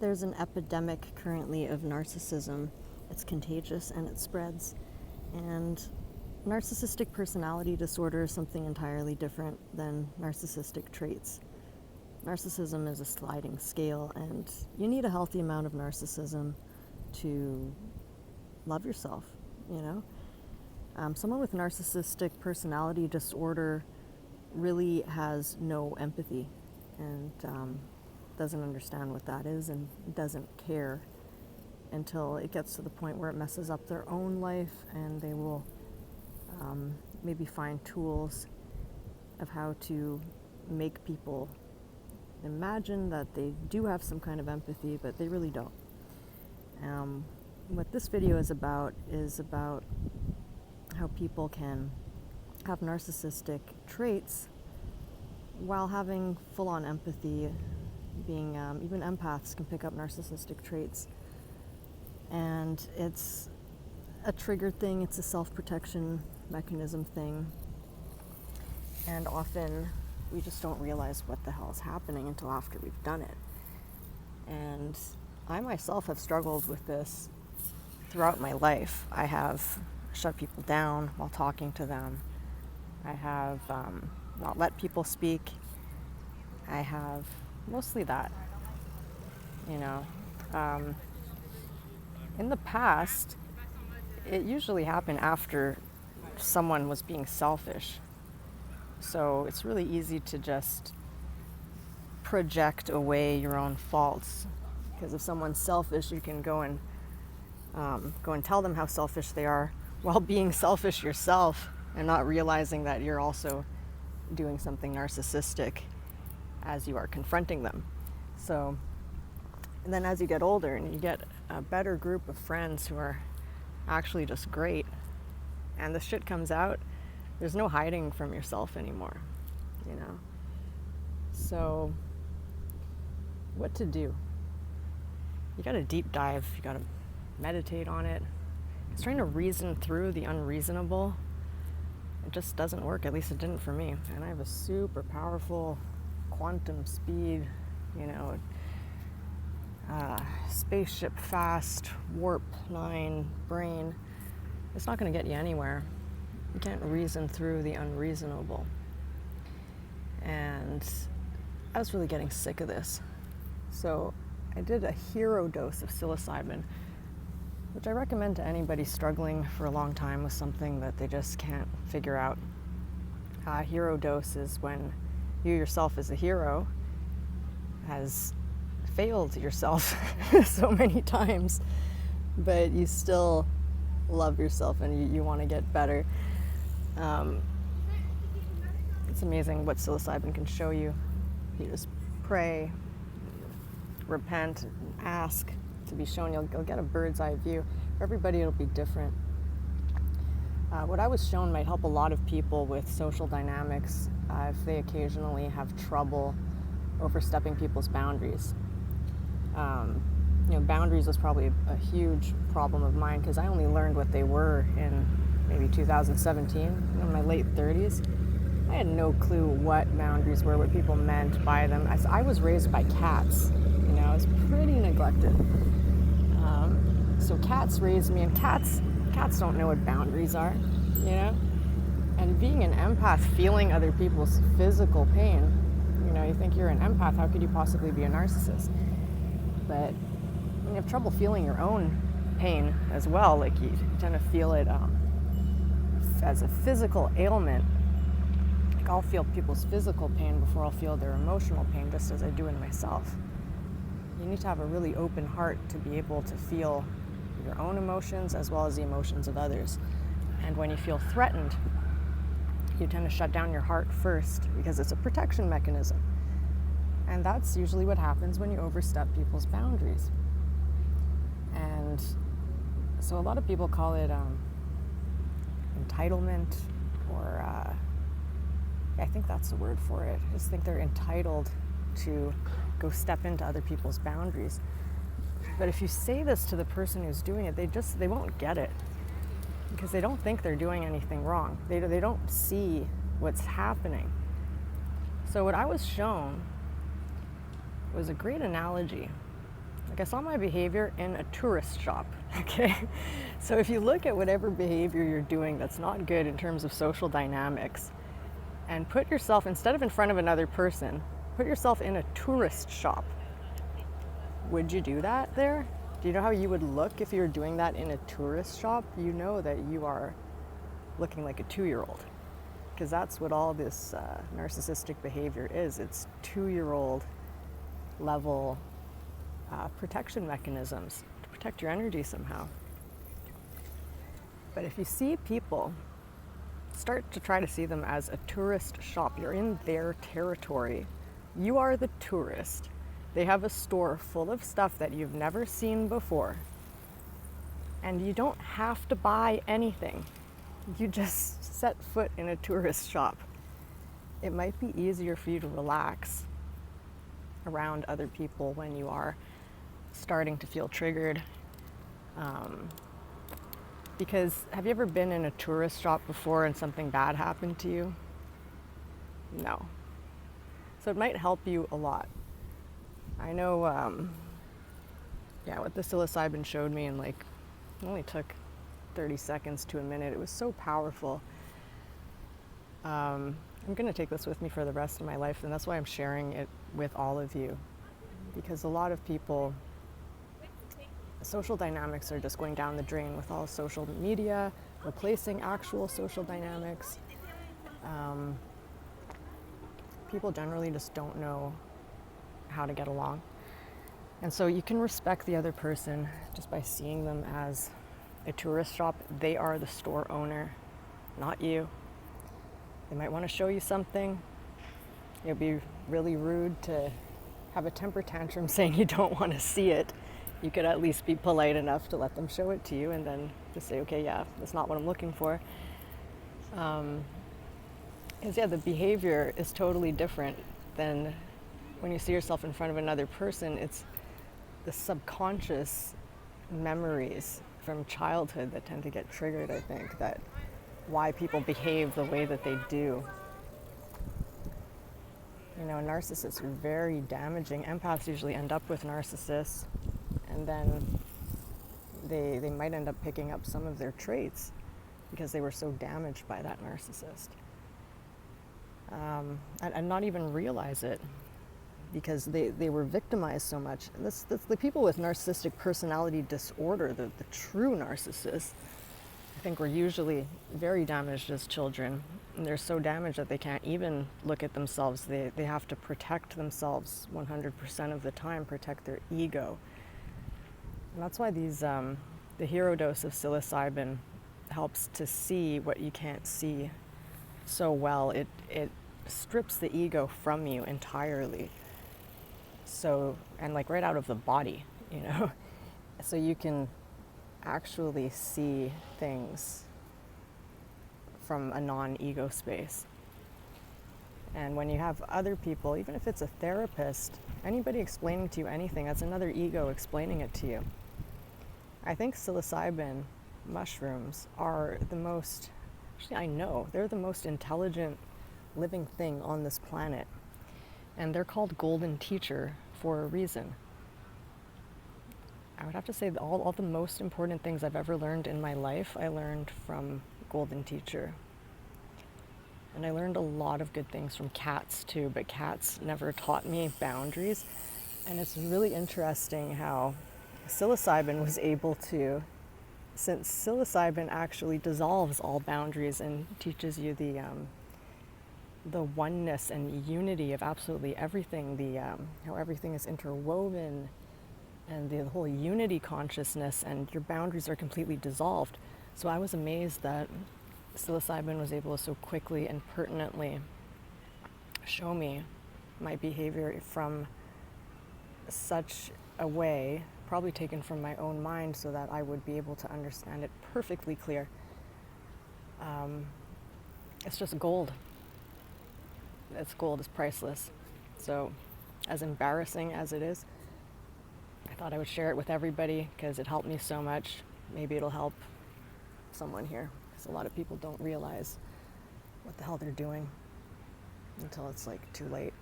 There's an epidemic currently of narcissism. It's contagious and it spreads. And narcissistic personality disorder is something entirely different than narcissistic traits. Narcissism is a sliding scale, and you need a healthy amount of narcissism to love yourself, you know? Someone with narcissistic personality disorder really has no empathy and doesn't understand what that is and doesn't care until it gets to the point where it messes up their own life, and they will maybe find tools of how to make people imagine that they do have some kind of empathy, but they really don't. What this video is about how people can have narcissistic traits while having full-on empathy. Being even empaths can pick up narcissistic traits, and it's a trigger thing. It's a self-protection mechanism thing, and often we just don't realize what the hell is happening until after we've done it. And I myself have struggled with this throughout my life. I have shut people down while talking to them. I have not let people speak. I have mostly that, you know. In the past, it usually happened after someone was being selfish. So it's really easy to just project away your own faults, because if someone's selfish, you can go and tell them how selfish they are while being selfish yourself and not realizing that you're also doing something narcissistic as you are confronting them. So, and then as you get older and you get a better group of friends who are actually just great, and the shit comes out, there's no hiding from yourself anymore, you know? So, what to do? You gotta deep dive, you gotta meditate on it. It's trying to reason through the unreasonable. It just doesn't work, at least it didn't for me. And I have a super powerful quantum speed, you know, spaceship fast, warp 9 brain. It's not gonna get you anywhere. You can't reason through the unreasonable. And I was really getting sick of this. So I did a hero dose of psilocybin, which I recommend to anybody struggling for a long time with something that they just can't figure out. Hero dose is when you yourself as a hero has failed yourself so many times, but you still love yourself and you want to get better. It's amazing what psilocybin can show you. You just pray, repent, ask to be shown. You'll get a bird's eye view. For everybody, it'll be different. What I was shown might help a lot of people with social dynamics if they occasionally have trouble overstepping people's boundaries. Boundaries was probably a huge problem of mine, because I only learned what they were in maybe 2017, in my late 30s. I had no clue what boundaries were, what people meant by them. I was raised by cats, I was pretty neglected. So cats raised me, and cats don't know what boundaries are, And being an empath, feeling other people's physical pain, you think you're an empath, how could you possibly be a narcissist? But when you have trouble feeling your own pain as well, like you tend to feel it as a physical ailment. Like I'll feel people's physical pain before I'll feel their emotional pain, just as I do in myself. You need to have a really open heart to be able to feel your own emotions as well as the emotions of others. And when you feel threatened, you tend to shut down your heart first, because it's a protection mechanism. And that's usually what happens when you overstep people's boundaries. And so a lot of people call it entitlement, or I think that's the word for it. I just think they're entitled to go step into other people's boundaries. But if you say this to the person who's doing it, they won't get it, because they don't think they're doing anything wrong. They don't see what's happening. So what I was shown was a great analogy. Like, I saw my behavior in a tourist shop, okay? So if you look at whatever behavior you're doing that's not good in terms of social dynamics, and put yourself, instead of in front of another person, put yourself in a tourist shop. Would you do that there? Do you know how you would look if you were doing that in a tourist shop? You know that you are looking like a 2-year-old, because that's what all this narcissistic behavior is. It's 2-year-old level protection mechanisms to protect your energy somehow. But if you see people, start to try to see them as a tourist shop. You're in their territory. You are the tourist. They have a store full of stuff that you've never seen before. And you don't have to buy anything. You just set foot in a tourist shop. It might be easier for you to relax around other people when you are starting to feel triggered. Because have you ever been in a tourist shop before and something bad happened to you? No. So it might help you a lot. I know, what the psilocybin showed me in it only took 30 seconds to a minute. It was so powerful. I'm going to take this with me for the rest of my life, and that's why I'm sharing it with all of you. Because a lot of people, social dynamics are just going down the drain with all social media, replacing actual social dynamics. People generally just don't know how to get along. And so you can respect the other person just by seeing them as a tourist shop. They are the store owner, not you. They might want to show you something. It'd be really rude to have a temper tantrum saying you don't want to see it. You could at least be polite enough to let them show it to you and then just say, okay, yeah, that's not what I'm looking for. Because the behavior is totally different than when you see yourself in front of another person. It's the subconscious memories from childhood that tend to get triggered, I think, that why people behave the way that they do. Narcissists are very damaging. Empaths usually end up with narcissists, and then they might end up picking up some of their traits because they were so damaged by that narcissist. And not even realize it because they were victimized so much. That's the people with narcissistic personality disorder, the true narcissists, I think were usually very damaged as children. And they're so damaged that they can't even look at themselves. They have to protect themselves 100% of the time, protect their ego. And that's why the hero dose of psilocybin helps to see what you can't see so well. It strips the ego from you entirely. So, and right out of the body, so you can actually see things from a non-ego space. And when you have other people, even if it's a therapist, anybody explaining to you anything, that's another ego explaining it to you. I think psilocybin mushrooms are I know, they're the most intelligent living thing on this planet. And they're called golden teacher for a reason. I would have to say that all the most important things I've ever learned in my life, I learned from golden teacher. And I learned a lot of good things from cats too, but cats never taught me boundaries. And it's really interesting how psilocybin was able to, since psilocybin actually dissolves all boundaries and teaches you the oneness and unity of absolutely everything, how everything is interwoven, and the whole unity consciousness, and your boundaries are completely dissolved. So I was amazed that psilocybin was able to so quickly and pertinently show me my behavior from such a way, probably taken from my own mind, so that I would be able to understand it perfectly clear. It's just gold. It's gold, is priceless. So as embarrassing as it is, I thought I would share it with everybody because it helped me so much. Maybe it'll help someone here, because a lot of people don't realize what the hell they're doing until it's too late.